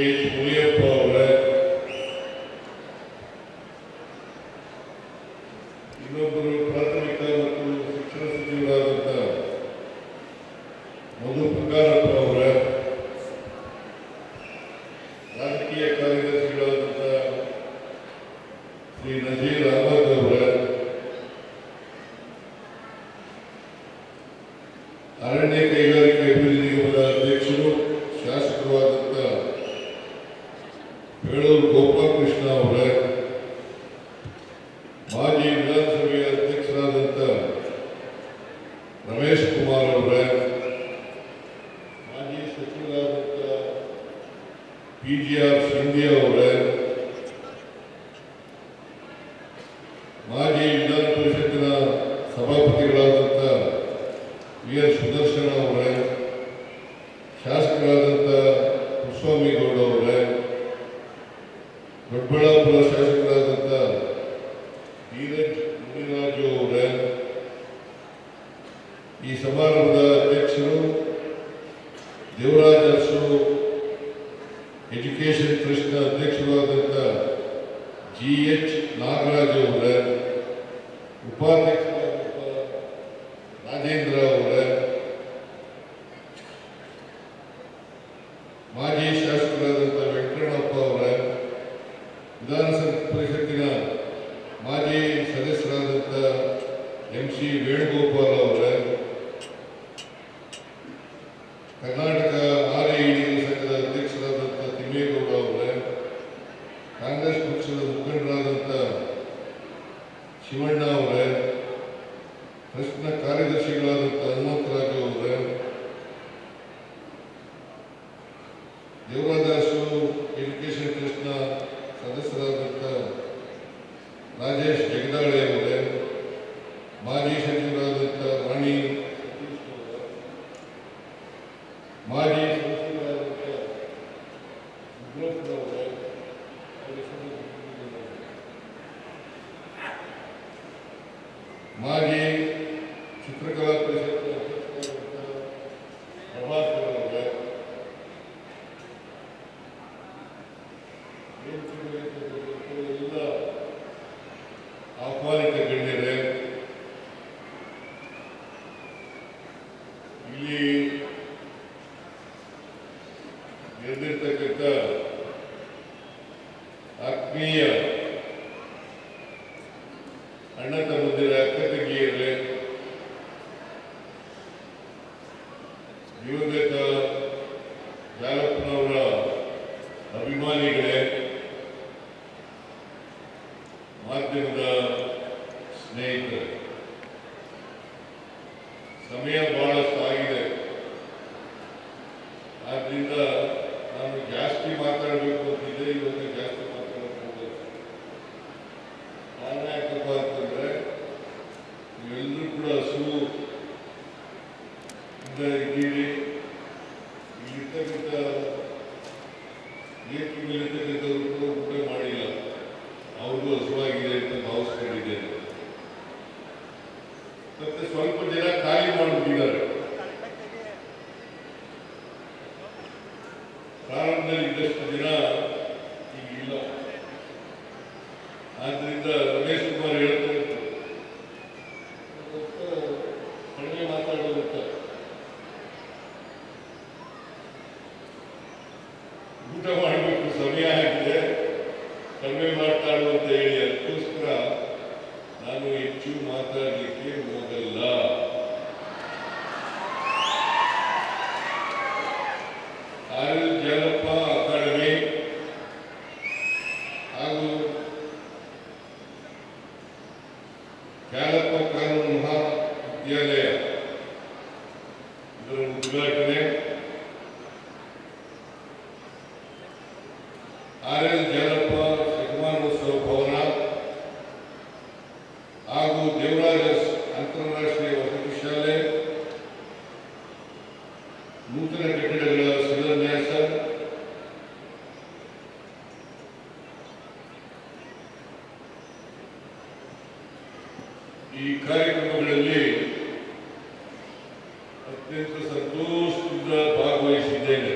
H Muniyappa ಅವರೇ, ಇನ್ನೊಬ್ಬರು ಪ್ರಾಥಮಿಕ ಮತ್ತು ಶಿಕ್ಷಣ ಸಚಿವರಾದಂಥ ಮಧು ಬಂಗಾರಪ್ಪ ಅವರೇ, ರಾಜಕೀಯ ಕಾರ್ಯದರ್ಶಿಗಳಾದಂಥ ಶ್ರೀ ನಜೀರ್ ಅಹಮದ್ ಅವರೇ, ಅರಣ್ಯ ಕೈಗಾರಿಕೆ ಅಭಿವೃದ್ಧಿ ನಿಗಮದ ಅಧ್ಯಕ್ಷರು ಶಾಸಕರಾದಂಥ ಬೇಳೂರು ಗೋಪಾಲಕೃಷ್ಣ ಅವರೇ, ಮಾಜಿ ವಿಧಾನಸಭೆಯ ಅಧ್ಯಕ್ಷರಾದಂಥ ರಮೇಶ್ ಕುಮಾರ್ ಅವರೇ, ಮಾಜಿ ಸಚಿವರಾದಂಥ PGR ಸಿಂಧಿಯಾ ಅವರೇ, ಮಾಜಿ ವಿಧಾನ ಪರಿಷತ್ತಿನ ಸಭಾಪತಿಗಳಾದಂಥ ವಿ.ಎಸ್. ಸುದರ್ಶನ ಅವರೇ, ಶಾಸಕರಾದಂಥ ಕುಸ್ವಾಮಿಗೌಡ ಅವರೇ, ದೊಡ್ಡಬಳ್ಳಾಪುರ ಶಾಸಕರಾದಂಥ ಧೀರಜ್ ಮುನಿರಾಜು ಅವರೇ, ಈ ಸಮಾರಂಭದ ಅಧ್ಯಕ್ಷರು ದೇವರಾಜ ಅರಸು ಎಜುಕೇಷನ್ ಟ್ರಸ್ಟ್ನ ಅಧ್ಯಕ್ಷರಾದಂಥ GH ನಾಗರಾಜ್ ಅವರೇ, ಉಪಾಧ್ಯಕ್ಷರಾದಂಥ ರಾಜೇಂದ್ರ ಅವರೇ, ಮಾಜಿ ಶಾಸಕರಾದಂಥ ವೆಂಕಟರಮಣಪ್ಪ ಅವರೇ, ವಿಧಾನ ಪರಿಷತ್ತಿನ ಮಾಜಿ ಸದಸ್ಯರಾದಂಥ MC ವೇಣುಗೋಪಾಲ್ ಅವರೇ, ಕರ್ನಾಟಕ RID ಸಂಘದ ಅಧ್ಯಕ್ಷರಾದಂಥ ತಿಮ್ಮೇಗೌಡ ಅವರೇ, ಕಾಂಗ್ರೆಸ್ ಪಕ್ಷದ ಮುಖಂಡರಾದಂಥ ಶಿವಣ್ಣ ಅವರೇ, ಟ್ರಸ್ಟ್ನ ಕಾರ್ಯದರ್ಶಿಗಳಾದಂಥ ಹನುಮಂತರಾಜು ಅವರೇ, ದೇವರಾಜಾಸು ಎಜುಕೇಷನ್ ಟ್ರಸ್ಟ್ನ ಸದಸ್ಯರಾದಂಥ ರಾಜೇಶ್ ಜಗದಾಳೆ ಅವರೇ, ಮಾಜಿ ಸಚಿವರಾದಂಥ ರಾಣಿ ಸತೀಶ್ ಅವರೇ, ಮಾಜಿ ಸದಸ್ಯರಾದಂಥ ಉಗ್ರಪ್ಪ ಅವರೇ, ಮಾಜಿ ಚಿತ್ರಕಲಾ ಪರಿಷತ್ನ ಅಧ್ಯಕ್ಷರಾದಂಥ ಪ್ರಭಾಕರ್ ಅವರೇ, ಎಲ್ಲ ಆಹ್ವಾನಿತ ಗಣ್ಯರೇ, ಇಲ್ಲಿ ನೆರೆದಿರ್ತಕ್ಕಂಥ ಆತ್ಮೀಯ ಅಣ್ಣ ತಮ್ಮಂದಿರ, ಅಕ್ಕ ತಂಗಿಯರೇ, ದಿವಂಗತ ಜಾಲಪ್ಪನವರ ಅಭಿಮಾನಿಗಳೇ, ಮಾಧ್ಯಮದ ಸ್ನೇಹಿತರೆ, ಸಮಯ ಬಹಳಷ್ಟು ಆಗಿದೆ. ಆದ್ದರಿಂದ ನಾನು ಜಾಸ್ತಿ ಮಾತಾಡಬೇಕು ಅಂತಿದ್ದೆ, ಇವತ್ತು ಜಾಸ್ತಿ ಮಾತಾಡಬಹುದು. ಕಾರಣ ಯಾಕಪ್ಪ ಅಂತಂದ್ರೆ ನೀವೆಲ್ಲರೂ ಕೂಡ ಹಸುವು ಇದ್ದೀರಿ. ಇಲ್ಲಿರ್ತಕ್ಕಂಥ ವೇದಿಕೆ ಮೇಲಿರ್ತಕ್ಕಂಥವ್ರು ಕೂಡ ಊಟ ಮಾಡಿಲ್ಲ, ಅವ್ರಿಗೂ ಹಸುವಾಗಿದೆ ಅಂತ ಭಾವಿಸ್ಕೊಂಡಿದ್ದೇನೆ. ಮತ್ತೆ ಸ್ವಲ್ಪ ಜನ ಖಾಲಿ ಮಾಡಿಬಿಟ್ಟಿದ್ದಾರೆ. ಪ್ರಾರಂಭದಲ್ಲಿ ಇದ್ದಷ್ಟು ಜನ ಈಗಿಲ್ಲ. ಆದ್ದರಿಂದ ರಮೇಶ್ ಕುಮಾರ್ ಹೇಳ್ತಾರೆ ಕಡಿಮೆ ಮಾತಾಡೋದಂತ, ಊಟ ಮಾಡಬೇಕು, ಸಮಯ ಆಗಿದೆ, ಕಡಿಮೆ ಮಾತಾಡುವಂತ ಹೇಳಿ. ಅದಕ್ಕೋಸ್ಕರ ನಾನು ಹೆಚ್ಚು ಮಾತಾಡಲಿಕ್ಕೆ ಹೋಗಲ್ಲ. RL ಜಾಲಪ್ಪ ಅಕಾಡೆಮಿ ಹಾಗೂ ಜಾಲಪ್ಪ ಕಾನೂನು ಮಹಾವಿದ್ಯಾಲಯ ಇದರ ಉದ್ಘಾಟನೆ, RL ಜಾಲಪ್ಪ ಶತಮಾನೋತ್ಸವ ಭವನ ಹಾಗೂ ದೇವರಾಜ ಅಂತಾರಾಷ್ಟ್ರೀಯ ವಸತಿ ಶಾಲೆ ನೂತನ ಕಟ್ಟಡಗಳ ಶಿಲಾನ್ಯಾಸ, ಈ ಕಾರ್ಯಕ್ರಮಗಳಲ್ಲಿ ಅತ್ಯಂತ ಸಂತೋಷದಿಂದ ಭಾಗವಹಿಸಿದ್ದೇನೆ.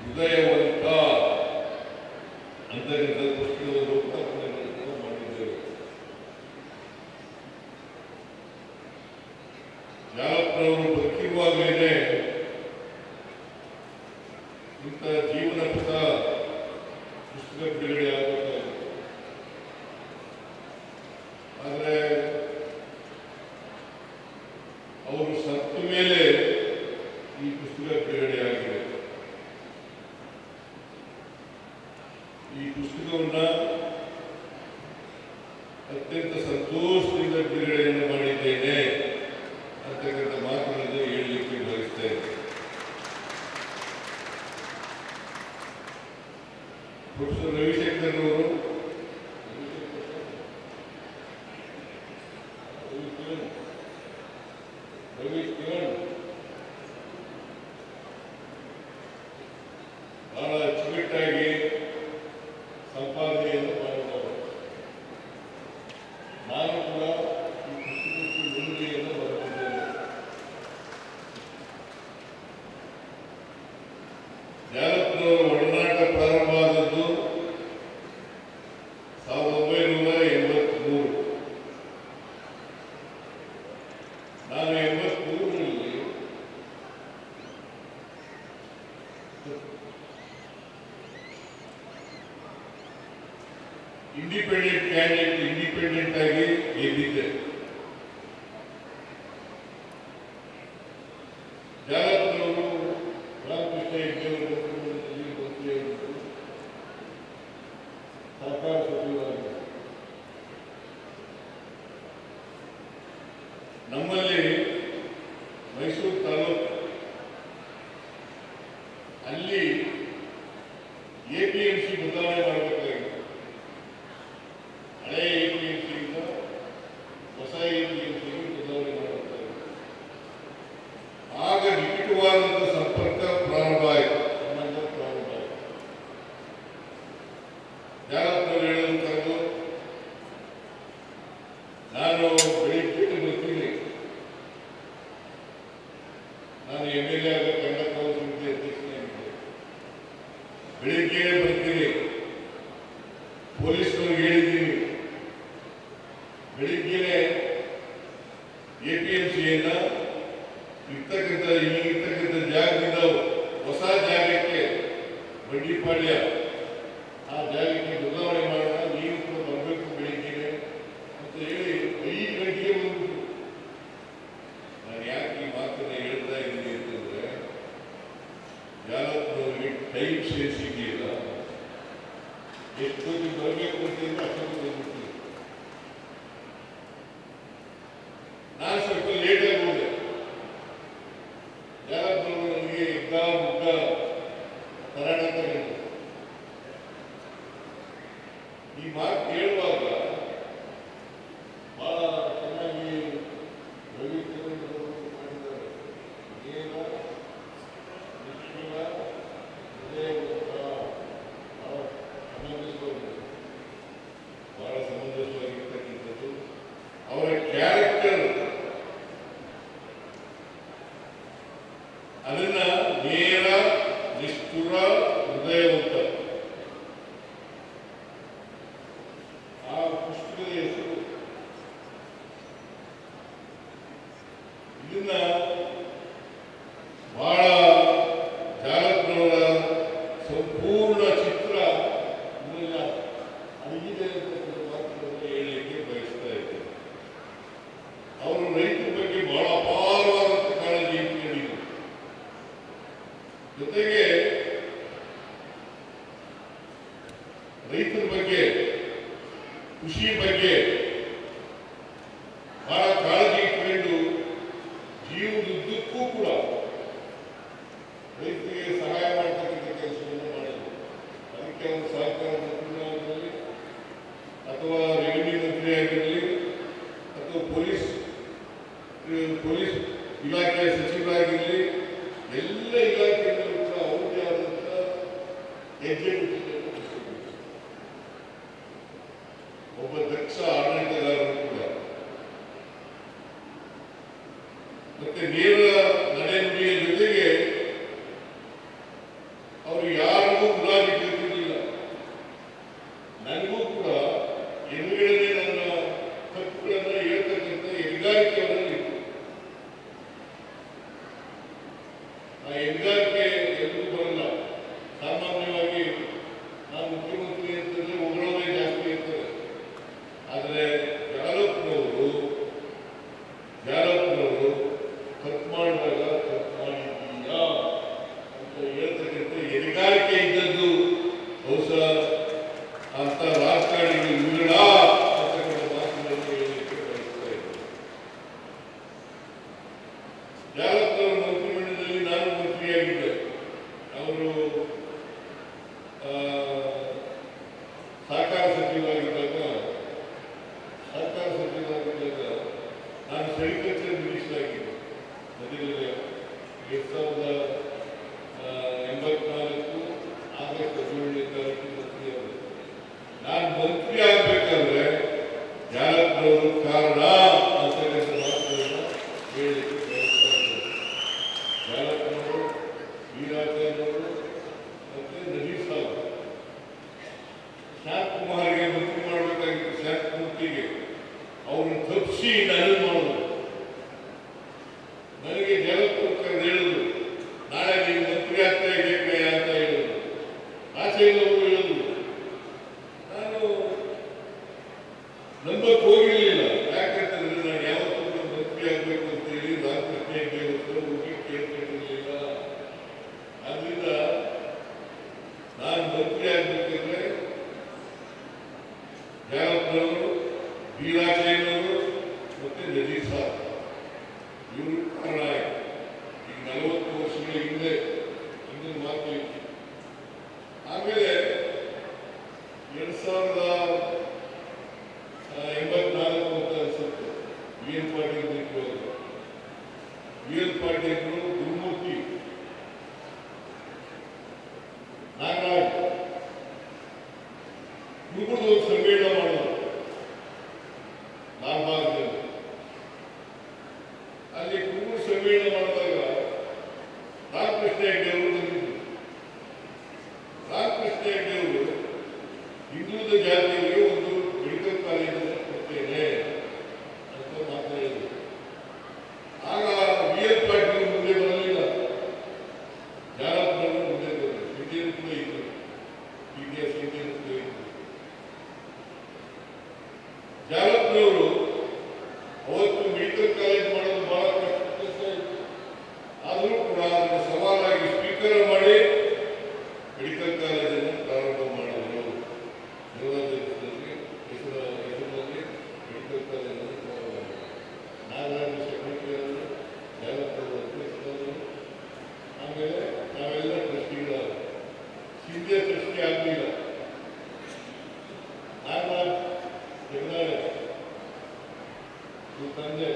ಹೃದಯವಂತ ಅಂತಕ್ಕಂಥ ಪುಸ್ತಕದ ಲೋಕಾರ್ಪಣೆಗಳನ್ನು ಮಾಡಿದ್ದೇವೆ. ಜಾಲಪ್ಪನವರು ಬದುಕಿರುವಾಗಲೇ ಇಂಥ ಜೀವನ ಪಥ ಪುಸ್ತಕ ಬಿಡುಗಡೆ ಆಗಬೇಕಾಗಿದೆ. ಆದರೆ ಅವರು ಸತ್ತ ಮೇಲೆ ಈ ಪುಸ್ತಕ ಬಿಡುಗಡೆ ಆಗಿದೆ. ಈ ಪುಸ್ತಕವನ್ನ ಅತ್ಯಂತ ಸಂತೋಷದಿಂದ ಬಿಡುಗಡೆಯನ್ನು ಮಾಡಿದ್ದೇನೆ ಅಂತಕ್ಕಂಥ ಮಾತುಗಳನ್ನು ಹೇಳಲಿಕ್ಕೆ ಬಯಸ್ತಾ ಇದ್ದೇನೆ. ಪ್ರೊಫೆಸರ್ ರವಿಶಂಕರ್ ಅವರು ಬಹಳ ಅಚ್ಚುಕಟ್ಟಾಗಿ ಸಂಪಾದನೆಯನ್ನು ಮಾಡಿದ್ದಾರೆ. ನಾನು ಕೂಡ ಈ ಪುಸ್ತಕಕ್ಕೆ ಮುನ್ನುಡಿಯನ್ನು ಬರೆದಿದ್ದೇನೆ. ಜಾಲಪ್ಪನವರ ಒಡನಾಟ ಪ್ರಾರಂಭವಾದದ್ದು 1983. ನಾನು 83ರಲ್ಲಿ ಇಂಡಿಪೆಂಡೆಂಟ್ ಆಗಿ ಗೆದ್ದಿದ್ದೆ. ಜಾಲಪ್ಪನವರು ರಾಮಕೃಷ್ಣ ಹೆಗ್ಡೆಯವರು ಮಂತ್ರಿಯಾಗಿದ್ದರು, ಸರ್ಕಾರ ಸಚಿವರಾಗಿದ್ದರು. ನಮ್ಮಲ್ಲಿ ಮೈಸೂರು ತಾಲೂಕು ಅಲ್ಲಿ APMC ಬದಲಾವಣೆ ಮಾಡಬೇಕಾಗಿತ್ತು. ಹಳೆ APMCಯಿಂದ ಹೊಸ APMCಗೆ ಬದಲಾವಣೆ ಮಾಡಬೇಕಾಗಿತ್ತು. ಆಗ ನಿಕಟವಾದಂಥ ಸಂಪರ್ಕ ಪ್ರಾರಂಭ ಆಯಿತು, ಸಂಬಂಧ ಪ್ರಾರಂಭ ಆಯಿತು. ಜಾಲಪ್ಪನವರು ಹೇಳಲು ಕರೆದು ನಾನು ಬೆಳಿಗ್ಗೆ ಬರ್ತೀನಿ, ನಾನು MLA ಆಗ ಕನ್ನಡ ಸಮಿತಿ ಅಧ್ಯಕ್ಷನಾಗಿದ್ದೆ, ಬೆಳಿಗ್ಗೆ ಬರ್ತೀನಿ, ಪೊಲೀಸ್ನವ್ರಿಗೆ ಹೇಳಿದ್ದೀನಿ, ಬೆಳಿಗ್ಗೆನೆ APMCಯನ್ನ ಇರ್ತಕ್ಕಂಥ ಜಾಗದಿಂದ ಹೊಸ ಜಾಗಕ್ಕೆ ಬಂಡಿಪಾಳ್ಯ ಆ ಜಾಗಕ್ಕೆ ಬದಲಾವಣೆ ಮಾಡೋಣ, ನೀವು ಕೂಡ ಬರಬೇಕು ಬೆಳಿಗ್ಗೆನೆ ಅಂತ ಹೇಳಿ 5 ಗಂಟೆಗೆ ಬಂದ್ಬಿಟ್ಟು. ನಾನು ಯಾಕೆ ಈ ಮಾತನ್ನ ಹೇಳ್ತಾ ಇದ್ದೀನಿ ಅಂತಂದ್ರೆ, ಜಾಲಪ್ಪನವರಿಗೆ ಟೈಮ್ ಸೆನ್ಸ್ ಇದೆಯಲ್ಲ, ಎಷ್ಟು ಬರಬೇಕು ಅಂತಂದ್ರೆ ಅಷ್ಟೊಂದು ಬಂದ್ಬಿಡ್ತೀನಿ. ನಾನು ಸ್ವಲ್ಪ ಲೇಟಾಗಿ ಹೋದೆ. ಜಾಲಪ್ಪನವರು ನನಗೆ ಇದ್ದ ಮುಗ್ಗ ತರಾಣ ತಗೊಂಡು ಈ ಮಾತು ಕೇಳುವಾಗ ಬಹಳ ಚೆನ್ನಾಗಿ ರವಿಚಂದ್ರನ್ ಮಾಡಿದ್ದಾರೆ. ನೇರ ನಿಷ್ಠುರ ಹೃದಯವಂತ, ಬಹಳ ಸಮಂಜಸವಾಗಿರ್ತಕ್ಕಂಥದ್ದು ಅವರ ಕ್ಯಾರೆಕ್ಟರ್. ಅದನ್ನ ನೇರ ನಿಷ್ಠುರ ಹೃದಯವಂತ, ಆ ಪುಸ್ತಕದ ಹೆಸರು. ಇದನ್ನ ಬಹಳ ಜಾಲಪ್ಪನವರ ಸಂಪೂರ್ಣ ಚಿತ್ರ ಇದೆಲ್ಲ ಅಡಗಿದೆ ಅಂತಕ್ಕಂಥ ಮಾತುಗಳನ್ನು ಹೇಳಲಿಕ್ಕೆ ಬಯಸ್ತಾ ಇದ್ದೇನೆ. ಅವರು ರೈತರ ಬಗ್ಗೆ ಬಹಳ ಅಪಾರವಾದಂಥ ಕಾಳಜಿ ಇಟ್ಟುಕೊಂಡಿದ್ರು. ಜೊತೆಗೆ ರೈತರ ಬಗ್ಗೆ, ಕೃಷಿ ಬಗ್ಗೆ ಬಹಳ ಕಾಳಜಿ ಇಟ್ಟುಕೊಂಡು ಜೀವನದುದ್ದಕ್ಕೂ ಕೂಡ ರೈತರಿಗೆ ಸಹಾಯ ಮಾಡತಕ್ಕಂಥ ಕೆಲಸವನ್ನು ಮಾಡಿದರು. ಅದಕ್ಕೆ ಅವರು ಸಹಕಾರ ಮಂತ್ರಿಯಾಗಿರಲಿ ಅಥವಾ ರೆವಿನ್ಯೂ ಮಂತ್ರಿ ಆಗಿರಲಿ ಅಥವಾ ಪೊಲೀಸ್ ಇಲಾಖೆಯ ಸಚಿವರಾಗಿರಲಿ, ಎಲ್ಲ ಇಲಾಖೆಯಲ್ಲೂ ಕೂಡ ಅವ್ರದೇ ಆದಂಥ ಹೆಜ್ಜೆ ಒಬ್ಬ ದಕ್ಷ ಆಡಳಿತ ಅವರು ಯಾರಿಗೂ ಮುಲಾಜಿ ಗೊತ್ತಿರಲಿಲ್ಲ. ನನಗೂ ಕೂಡ ಎದುರುಗಡೆ ನನ್ನ ತಪ್ಪುಗಳನ್ನು ಹೇಳ್ತಕ್ಕಂಥ ಹೆಗ್ಗಾರಿಕೆ ಅವರಲ್ಲಿತ್ತು. ಆ ಹೆಗ್ಗಾರಿಕೆ ಎಲ್ಲೂ ಬರಲ್ಲ. ಸಾಮಾನ್ಯವಾಗಿ ನಾನು ಮುಖ್ಯಮಂತ್ರಿ ಅಂತಂದ್ರೆ ಹೊಗಳೋದೇ ಜಾಸ್ತಿ ಇರ್ತದೆ. ಆದರೆ ಜಾಲಪ್ಪನವರು ತಪ್ಪು ಮಾಡಿದಾಗ ತಪ್ಪು ಮಾಡಿದ್ದೀಯಾ ಅಂತ ಹೇಳ್ತಕ್ಕಂಥ ಹೆಗ್ಗಾರಿಕೆ ಇದ್ದದ್ದು ಬಹುಶಃ ಅಂತ ರಾಜಕಾರಣಿಗಳು ವಿರಳ ಅಂತಕ್ಕಂಥ ಮಾತುಗಳನ್ನು ಹೇಳಲಿಕ್ಕೆ ಬಯಸ್ತಾ ಇದ್ದಾರೆ. ಜಾಲಪ್ಪನವರ ಮಂತ್ರಿಮಂಡಲದಲ್ಲಿ ನಾನು ಮಂತ್ರಿಯಾಗಿದ್ದೆ. ಅವರು ಸಹಕಾರ ಸಚಿವರಾಗಿದ್ದಾಗ ನಾನು ಸೆರಿಕಲ್ಚರ್ ಮಿನಿಸ್ಟರ್ ಆಗಿದ್ದೆ. ಮೊದಲಿಗೆ 1984 ಆಗಸ್ಟ್ 17ನೇ ತಾರೀಕು ಮಂತ್ರಿ ಅವರು. ನಾನು ಮಂತ್ರಿ ಆಗಬೇಕಾದ್ರೆ ಜಾಲಪ್ಪನವರು ಕಾರಣ ಅಂತಕ್ಕಂಥ ಮಾತುಗಳನ್ನು ಹೇಳಲಿಕ್ಕೆ ಬಯಸ್ತಾ ಇದ್ದಾರೆ. ಜಾಲಪ್ಪನವರು, ವೀರಾಚಾರ್ಯವರು ಮತ್ತೆ ನಜೀರ್ ಸಾಬ್ ಶಾಂತಕುಮಾರ್ಗೆ ಮಂತ್ರಿ ಮಾಡಬೇಕಾಗಿತ್ತು. ಶಾಂತಮೂರ್ತಿಗೆ ಅವ್ರನ್ನ ತಪ್ಪಿಸಿ ನನಗೆ ಮಾಡೋದು. ನನಗೆ ಜಾಲಪ್ಪನ ಹೇಳಿದ್ರು, ನಾಳೆ ನೀವು ಮಂತ್ರಿ ಆಗ್ತಾ ಇದ್ದೇವೆ ಅಂತ ಹೇಳಿದ್ರು. ಆಚೆಯವರು ಹೇಳಿದ್ರು. ನಾನು ನಂಬಕ್ಕೆ ಹೋಗಿರಲಿಲ್ಲ. ಯಾಕಂತಂದ್ರೆ ನಾನು ಯಾವತ್ತೂ ಮಂತ್ರಿ ಆಗಬೇಕು ಅಂತೇಳಿ ರಾಮಕೃಷ್ಣ ಹೆಗಡೆ ಹತ್ರ ಹೋಗಿ ಕೇಳ್ಕೊಂಡಿರಲಿಲ್ಲ. ಆದ್ರಿಂದ ನಾನು ಮಂತ್ರಿ ಆಗ್ಬೇಕಂದ್ರೆ ಜಾಲಪ್ಪನವರು, ವೀರಾಚಾರ್ಯವರು ಮತ್ತೆ ನಜೀರ್ ಸಾಬ್ ಇವರು ಕಾರಣ ಆಯಿತು. ಈಗ 40 ವರ್ಷಗಳ ಹಿಂದಿನ ಮಾತು ಇತ್ತು. ಆಮೇಲೆ 2084 ಅಂತ ಅನ್ಸುತ್ತೆ, VN ಪಾಟೀಲ್ ನಿಂತುವಾಗ VN ಪಾಟೀಲ್ರು, ಗುರುಮೂರ್ತಿ, ನಾಗರಾಜ್ ಇಬ್ಬರದು ಒಂದು ಸಮ್ಮೇಳನ ಮಾಡೋದು ಲಾಲ್ಬಾಗ್ನಲ್ಲಿ. ಅಲ್ಲಿ ಕುರುಬರು ಸಮ್ಮೇಳನ ಮಾಡಿದಾಗ ರಾಮಕೃಷ್ಣ ಹೆಗಡೆ ಅವರು ಬಂದಿದ್ದರು. ರಾಮಕೃಷ್ಣ ಹೆಗಡೆ ಅವರು ಹಿಂದುಳಿದ ಜಾತಿಯವರಿಗೆ ಒಂದು ಮೆಡಿಕಲ್ ಕಾಲೇಜನ್ನು ಕೊಡ್ತೇನೆ ಅಂತ ಮಾತಾಡಿದರು. ಆಗ VN ಪಾಟೀಲ್ ಮುಂದೆ ಬರಲಿಲ್ಲ, ಜಾಲಪ್ಪನವರು ಮುಂದೆ ಬಂದರು. ಇಂಡಿಯನ್ ಕೂಡ ಇದ್ದರು, PDS ಇಂಡಿಯನ್ ಕೂಡ ಇದ್ದರು. ಜಾಲಪ್ಪನವರು ಅವತ್ತು ಮೆಡಿಕಲ್ ಕಾಲೇಜ್ ಮಾಡೋದು ಬಹಳ ಕಷ್ಟ ಇತ್ತು. ಆದರೂ ಕೂಡ ಅದನ್ನು ಸವಾಲಾಗಿ ಸ್ವೀಕಾರ ಮಾಡಿ ಮೆಡಿಕಲ್ ಕಾಲೇಜನ್ನು ಪ್ರಾರಂಭ ಮಾಡಿದರು. ಹೆಸರಿನಲ್ಲಿ ಮೆಡಿಕಲ್ ಕಾಲೇಜನ್ನು ಪ್ರಾರಂಭ ಮಾಡಿದರು. ನಾಗರಾಜ ಸೆಕ್ರೆಟರಿಯವರು, ಜಾಲಪ್ಪನವರು ಅಧ್ಯಕ್ಷರು. ಆಮೇಲೆ ನಾವೆಲ್ಲ ಟ್ರಸ್ಟಿಗಳಾದ. ಹಿಂದೆ ಟ್ರಸ್ಟಿ ಆಗಲಿಲ್ಲ. ನಾಗರಾಜ್ ಹೆಗಡೆ ತಂದೆ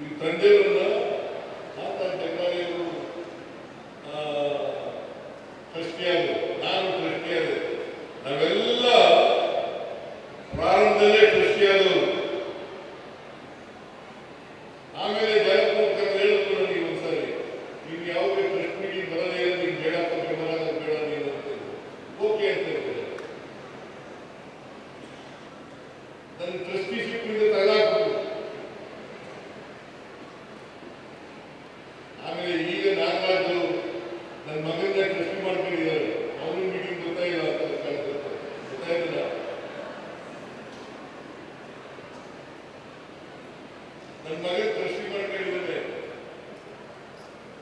ಈ ತಂದೆಯವರನ್ನ ಜಗನಾಡಿಯವರು ಟ್ರಸ್ಟಿಯಾದರು, ನಾನು ಟ್ರಸ್ಟಿಯಾದೆ. ನಾವೆಲ್ಲ ಪ್ರಾರಂಭದಲ್ಲೇ ಟ್ರಸ್ಟಿಯಾದವರು. ಆಮೇಲೆ ಜಾಲಪ್ಪನ ಹೇಳಿದ್ರು ನನಗೆ ಒಂದ್ಸರಿ, ನೀವು ಯಾವುದೇ ಟ್ರಸ್ಟ್ ಮೀಟಿಂಗ್ ಬರದೇ ಇಲ್ಲ, ನೀವು ಬೇಡ ಬೇಡ ನೀನು ಅಂತ ಓಕೆ ಅಂತ ಹೇಳ್ತಾರೆ. ನನ್ನ ಟ್ರಸ್ಟಿಶಿಪ್ನಿಂದ ತಳ್ಳಾಕ್ಬೋದು. ಆಮೇಲೆ ಈಗ ನಾಗರಾಜು ನನ್ನ ಮಗನ ಟ್ರಸ್ಟಿ ಮಾಡ್ಕೊಂಡಿದ್ದಾರೆ. ಅವರು ಮೀಟಿಂಗ್ ಗೊತ್ತಾಯಿಲ್ಲ ಅಂತ ಗೊತ್ತಾಯ್ತದ. ನನ್ನ ಮಗನ ಟ್ರಸ್ಟಿ ಮಾಡ್ಕೊಂಡಿದ್ದಾರೆ.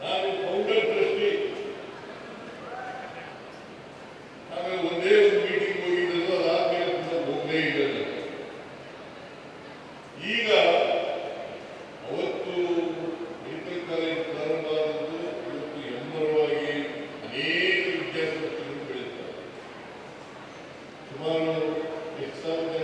ನಾನು ಫೌಂಡರ್ ಟ್ರಸ್ಟಿ. ಆಮೇಲೆ ಒಂದೇ ಒಂದು ಮೀಟಿಂಗ್ ಹೋಗಿದ್ದು, ಅದಾದ್ಮೇಲೆ ಹೋಗಲೇ ಇಲ್ಲ. ಈಗ ಅವತ್ತು ಮೆಡಿಕಲ್ ಕಾಲೇಜ್ ಪ್ರಾರಂಭ ಆದದ್ದು ಇವತ್ತು ಹೆಮ್ಮರವಾಗಿ ಅನೇಕ ವಿದ್ಯಾಸಂಸ್ಥೆಗಳು ಬೆಳೆಯುತ್ತಾರೆ. ಸುಮಾರು 2000